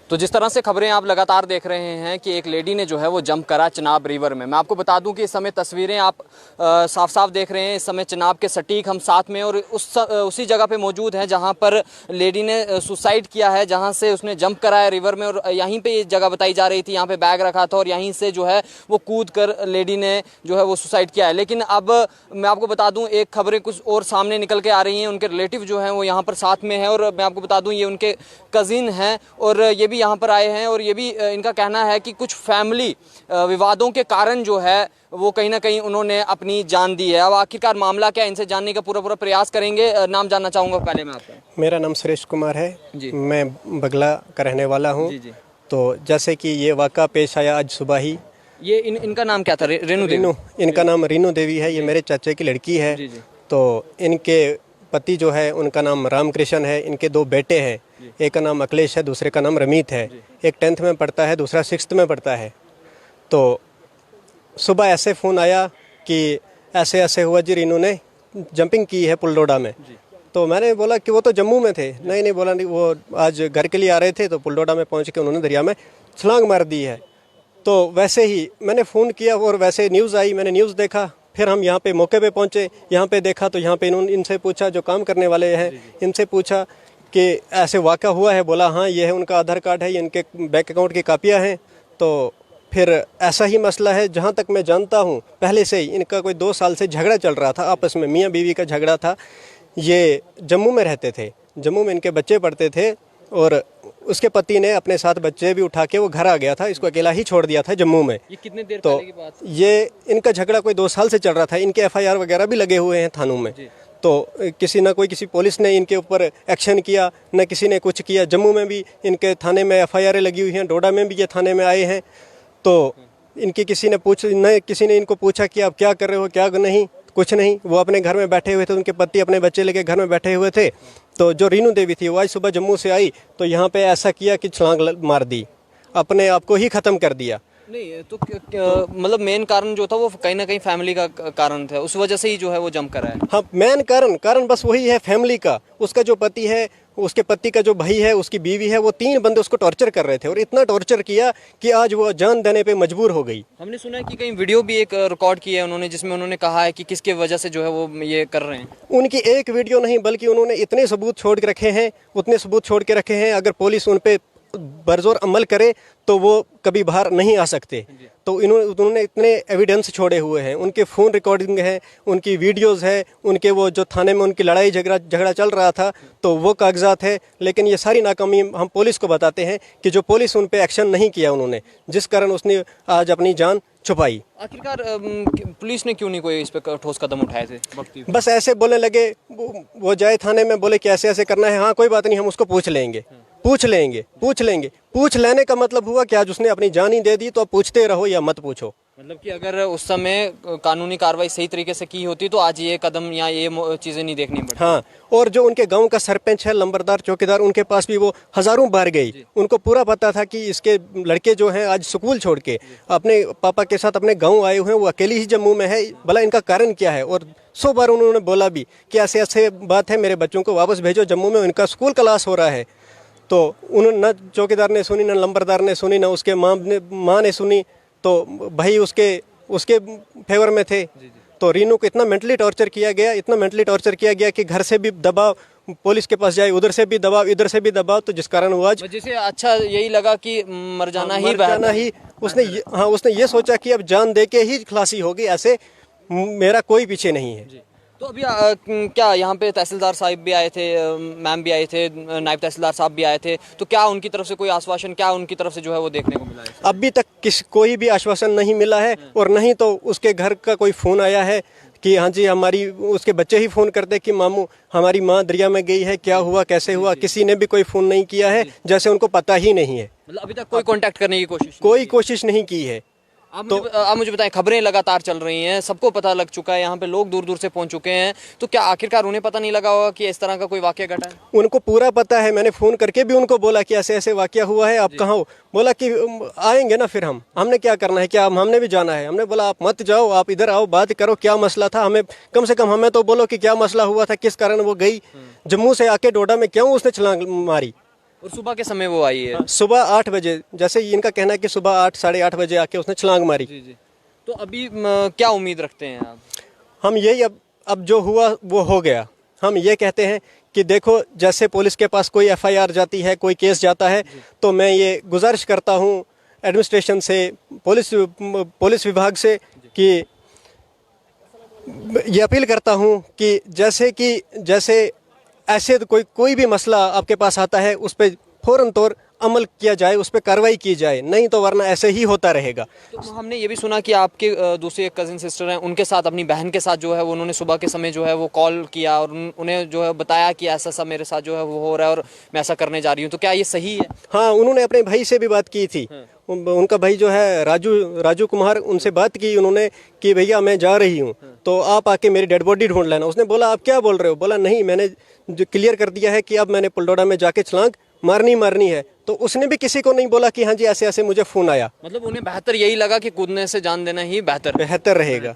तो जिस तरह से खबरें आप लगातार देख रहे हैं कि एक लेडी ने जो है वो जंप करा चिनाब रिवर में। मैं आपको बता दूं कि इस समय तस्वीरें आप साफ साफ देख रहे हैं। इस समय चिनाब के सटीक हम साथ में और उसी जगह पे मौजूद हैं जहां पर लेडी ने सुसाइड किया है, जहां से उसने जंप कराया रिवर में। और यहीं पे ये जगह बताई जा रही थी, यहाँ पे बैग रखा था और यहीं से जो है वो कूद कर लेडी ने जो है वो सुसाइड किया है। लेकिन अब मैं आपको बता दूँ एक खबरें कुछ और सामने निकल के आ रही हैं। उनके रिलेटिव जो हैं वो यहाँ पर साथ में है और मैं आपको बता दूँ ये उनके कजिन हैं और ये भी यहाँ पर आए हैं। और ये भी इनका कहना है कि कुछ फैमिली विवादों के कारण जो है वो कहीं ना कहीं उन्होंने अपनी जान दी है। अब आखिरकार मामला क्या, इनसे जानने का पूरा प्रयास करेंगे। नाम जानना चाहूँगा पहले मैं आपका। मेरा नाम सुरेश कुमार है जी। मैं बगला का रहने वाला हूँ जी। तो जैसे कि ये वाक़ा पेश आया आज सुबह ही। ये इनका नाम क्या था? रेनू देवी। इनका नाम रीनू देवी है। ये मेरे चाचे की लड़की है जी। तो इनके पति जो है उनका नाम रामकृष्ण है। इनके 2 बेटे हैं, एक का नाम अखिलेश है, दूसरे का नाम रमीत है। एक 10th में पढ़ता है, दूसरा 6th में पढ़ता है। तो सुबह ऐसे फ़ोन आया कि ऐसे ऐसे हुआ जी, रीनू ने जंपिंग की है पुलडोडा में। तो मैंने बोला कि वो तो जम्मू में थे। नहीं बोला नहीं, वो आज घर के लिए आ रहे थे तो पुलडोडा में पहुंच के उन्होंने दरिया में छलांग मार दी है। तो वैसे ही मैंने फ़ोन किया और वैसे न्यूज़ आई, मैंने न्यूज़ देखा। फिर हम यहाँ पे मौके पे पहुँचे, यहाँ पे देखा तो यहाँ पे इनसे पूछा, जो काम करने वाले हैं इनसे पूछा कि ऐसे वाक़ा हुआ है। बोला हाँ ये है, उनका आधार कार्ड है, ये इनके बैंक अकाउंट की कापियाँ हैं। तो फिर ऐसा ही मसला है। जहाँ तक मैं जानता हूँ पहले से ही इनका कोई 2 साल से झगड़ा चल रहा था आपस में, मियाँ बीवी का झगड़ा था। ये जम्मू में रहते थे, जम्मू में इनके बच्चे पढ़ते थे और उसके पति ने अपने साथ बच्चे भी उठा के वो घर आ गया था, इसको अकेला ही छोड़ दिया था जम्मू में। ये कितने देर तो पहले की बात? ये इनका झगड़ा कोई 2 साल से चल रहा था। इनके FIR वगैरह भी लगे हुए हैं थानों में। तो किसी पुलिस ने इनके ऊपर एक्शन किया, न किसी ने कुछ किया। जम्मू में भी इनके थाने में FIR लगी हुई हैं, डोडा में भी ये थाने में आए हैं। तो इनकी किसी ने इनको पूछा कि आप क्या कर रहे हो, क्या नहीं, कुछ नहीं। वो अपने घर में बैठे हुए थे, उनके पति अपने बच्चे लेके घर में बैठे हुए थे। तो जो रीनू देवी थी वो आज सुबह जम्मू से आई तो यहाँ पे ऐसा किया कि छलांग मार दी, अपने आप को ही ख़त्म कर दिया। नहीं तो मतलब मेन कारण जो था वो कहीं ना कहीं फैमिली का कारण था, उस वजह से ही जो है वो जंप करा है। हाँ, मेन कारण बस वही है फैमिली का। उसका जो पति है, उसके पति का जो भाई है, उसकी बीवी है, वो 3 बंदे उसको टॉर्चर कर रहे थे और इतना टॉर्चर किया कि आज वो जान देने पे मजबूर हो गई। हमने सुना है कि कहीं वीडियो भी एक रिकॉर्ड की है उन्होंने, जिसमें उन्होंने कहा है कि किसके वजह से जो है वो ये कर रहे हैं। उनकी एक वीडियो नहीं बल्कि उन्होंने इतने सबूत छोड़ के रखे हैं, उतने सबूत छोड़ के रखे हैं। अगर पुलिस उन पे बरजोर अमल करे तो वो कभी बाहर नहीं आ सकते। तो उन्होंने इतने एविडेंस छोड़े हुए हैं, उनके फ़ोन रिकॉर्डिंग है, उनकी वीडियोस है, उनके वो जो थाने में उनकी लड़ाई झगड़ा चल रहा था तो वो कागजात है। लेकिन ये सारी नाकामी हम पुलिस को बताते हैं कि जो पुलिस उन पे एक्शन नहीं किया उन्होंने, जिस कारण उसने आज अपनी जान छुपाई। आखिरकार पुलिस ने क्यों नहीं कोई इस पे ठोस कदम उठाए थे? बस ऐसे बोलने लगे, वो जाए थाने में, बोले कि ऐसे ऐसे करना है। हाँ कोई बात नहीं, हम उसको पूछ लेंगे। पूछ लेने का मतलब हुआ कि आज उसने अपनी जान ही दे दी, तो अब पूछते रहो या मत पूछो। मतलब कि अगर उस समय कानूनी कार्रवाई सही तरीके से की होती तो आज ये कदम या ये चीजें नहीं देखनी पड़ती। हाँ, और जो उनके गांव का सरपंच है, लंबरदार, चौकीदार, उनके पास भी वो हजारों बार गई। उनको पूरा पता था कि इसके लड़के जो हैं आज स्कूल छोड़ के अपने पापा के साथ अपने गाँव आए हुए हैं, वो अकेली ही जम्मू में है। भला इनका कारण क्या है? और 100 बार उन्होंने बोला भी कि ऐसे ऐसे बात है, मेरे बच्चों को वापस भेजो जम्मू में, उनका स्कूल क्लास हो रहा है। तो उन्होंने न चौकीदार ने सुनी, न लंबरदार ने सुनी, न उसके माँ ने सुनी। तो भाई उसके फेवर में थे। तो रीनू को इतना मेंटली टॉर्चर किया गया कि घर से भी दबाव, पुलिस के पास जाए उधर से भी दबाव, इधर से भी दबाव। तो जिस कारण वो आज जिसे अच्छा यही लगा कि मर जाना ही उसने ये सोचा कि अब जान दे के ही खलासी होगी, ऐसे मेरा कोई पीछे नहीं है। तो अभी क्या यहाँ पे तहसीलदार साहब भी आए थे, मैम भी आए थे, नायब तहसीलदार साहब भी आए थे, तो क्या उनकी तरफ से कोई आश्वासन, क्या उनकी तरफ से जो है वो देखने को मिला है? अभी तक कोई भी आश्वासन नहीं मिला है। और नहीं तो उसके घर का कोई फ़ोन आया है कि हाँ जी उसके बच्चे ही फ़ोन करते कि मामू हमारी माँ दरिया में गई है, क्या हुआ, कैसे हुआ। किसी ने भी कोई फ़ोन नहीं किया है, जैसे उनको पता ही नहीं है। मतलब अभी तक कोई कांटेक्ट करने की कोशिश नहीं की है। आप मुझे बताएं, खबरें लगातार चल रही हैं, सबको पता लग चुका है, यहाँ पे लोग दूर दूर से पहुँच चुके हैं, तो क्या आखिरकार उन्हें पता नहीं लगा होगा कि इस तरह का कोई वाकया घटा है? उनको पूरा पता है। मैंने फ़ोन करके भी उनको बोला कि ऐसे ऐसे वाकया हुआ है, आप कहाँ हो? बोला कि आएंगे ना, फिर हमने क्या करना है, क्या हमने भी जाना है। हमने बोला आप मत जाओ, आप इधर आओ, बात करो, क्या मसला था, हमें कम से कम हमें तो बोलो कि क्या मसला हुआ था, किस कारण वो गई जम्मू से आके डोडा में, क्यों उसने छलांग मारी। और सुबह के समय वो आई है? सुबह 8 बजे, जैसे इनका कहना है कि सुबह 8 साढ़े 8 बजे आके उसने छलांग मारी। जी जी। तो अभी क्या उम्मीद रखते हैं आप? हम यही अब जो हुआ वो हो गया। हम ये कहते हैं कि देखो, जैसे पुलिस के पास कोई एफआईआर जाती है, कोई केस जाता है, तो मैं ये गुजारिश करता हूँ एडमिनिस्ट्रेशन से, पुलिस विभाग से, कि ये अपील करता हूँ कि जैसे ऐसे तो कोई भी मसला आपके पास आता है, उस पर फौरन तौर अमल किया जाए, उस पर कार्रवाई की जाए, नहीं तो वरना ऐसे ही होता रहेगा। तो हमने ये भी सुना कि आपके दूसरे एक कजिन सिस्टर हैं, उनके साथ, अपनी बहन के साथ जो है वो उन्होंने सुबह के समय जो है वो कॉल किया और उन्हें जो है बताया कि ऐसा सब मेरे साथ जो है वो हो रहा है और मैं ऐसा करने जा रही हूँ, तो क्या ये सही है? हाँ, उन्होंने अपने भाई से भी बात की थी। उनका भाई जो है राजू कुमार, उनसे बात की उन्होंने कि भैया मैं जा रही हूँ, तो आप आके मेरी डेड बॉडी ढूंढ लेना। उसने बोला आप क्या बोल रहे हो? बोला नहीं, मैंने जो क्लियर कर दिया है कि अब मैंने पुलडोडा में जाके छलांग मारनी है। तो उसने भी किसी को नहीं बोला कि हाँ जी ऐसे ऐसे मुझे फोन आया। मतलब उन्हें बेहतर यही लगा कि कूदने से जान देना ही बेहतर रहेगा,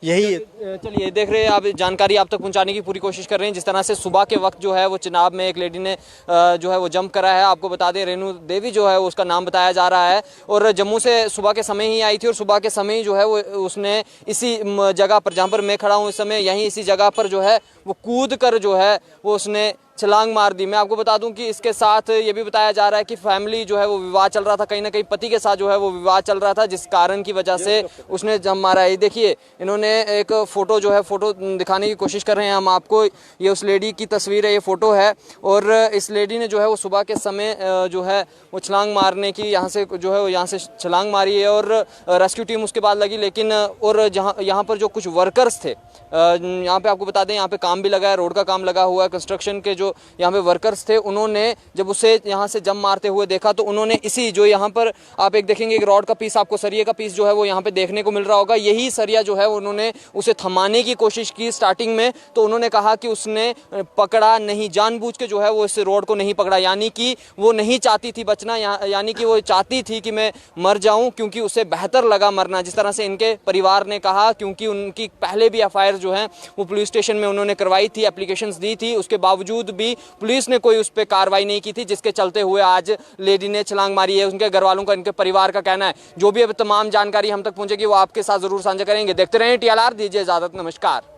यही। चलिए, देख रहे हैं आप, जानकारी आप तक पहुंचाने की पूरी कोशिश कर रहे हैं। जिस तरह से सुबह के वक्त जो है वो चिनाब में एक लेडी ने जो है वो जंप करा है। आपको बता दें, रेणु देवी जो है उसका नाम बताया जा रहा है और जम्मू से सुबह के समय ही आई थी और सुबह के समय ही जो है वो उसने इसी जगह पर, जहाँ पर मैं खड़ा हूँ इस समय, यहीं इसी जगह पर जो है वो कूद कर जो है वो उसने छलांग मार दी। मैं आपको बता दूं कि इसके साथ ये भी बताया जा रहा है कि फैमिली जो है वो विवाद चल रहा था, कहीं ना कहीं पति के साथ जो है वो विवाद चल रहा था, जिस कारण की वजह से उसने जंप मारा है। देखिए, इन्होंने एक फ़ोटो जो है फ़ोटो दिखाने की कोशिश कर रहे हैं हम आपको। ये उस लेडी की तस्वीर है, ये फ़ोटो है और इस लेडी ने जो है वो सुबह के समय जो है वो छलांग मारने की यहाँ से जो है यहाँ से छलांग मारी है और रेस्क्यू टीम उसके बाद लगी। लेकिन और यहाँ पर जो कुछ वर्कर्स थे, यहाँ पे आपको बता दें, यहाँ पे काम भी लगा है, रोड का काम लगा हुआ है, कंस्ट्रक्शन के जो यहाँ पे वर्कर्स थे, उन्होंने जब उसे यहाँ से जंप मारते हुए देखा तो उन्होंने इसी जो यहाँ पर आप एक देखेंगे एक रॉड का पीस, आपको सरिये का पीस जो है वो यहाँ पे देखने को मिल रहा होगा, यही सरिया जो है उन्होंने उसे थमाने की कोशिश की स्टार्टिंग में। तो उन्होंने कहा कि उसने पकड़ा नहीं, जानबूझ के जो है वो इस रोड को नहीं पकड़ा, यानी कि वो नहीं चाहती थी बचना, यानी कि वो चाहती थी कि मैं मर जाऊं, क्योंकि उसे बेहतर लगा मरना, जिस तरह से इनके परिवार ने कहा। क्योंकि उनकी पहले भी एफआईआर जो है वो पुलिस स्टेशन में उन्होंने करवाई थी, एप्लीकेशंस दी थी, उसके बावजूद भी पुलिस ने कोई उस पर कार्रवाई नहीं की थी, जिसके चलते हुए आज लेडी ने छलांग मारी है। उनके घर वालों का, इनके परिवार का कहना है। जो भी अब तमाम जानकारी हम तक पहुंचेगी वो आपके साथ जरूर साझा करेंगे। देखते रहें TLR, दीजिए इजाजत, नमस्कार।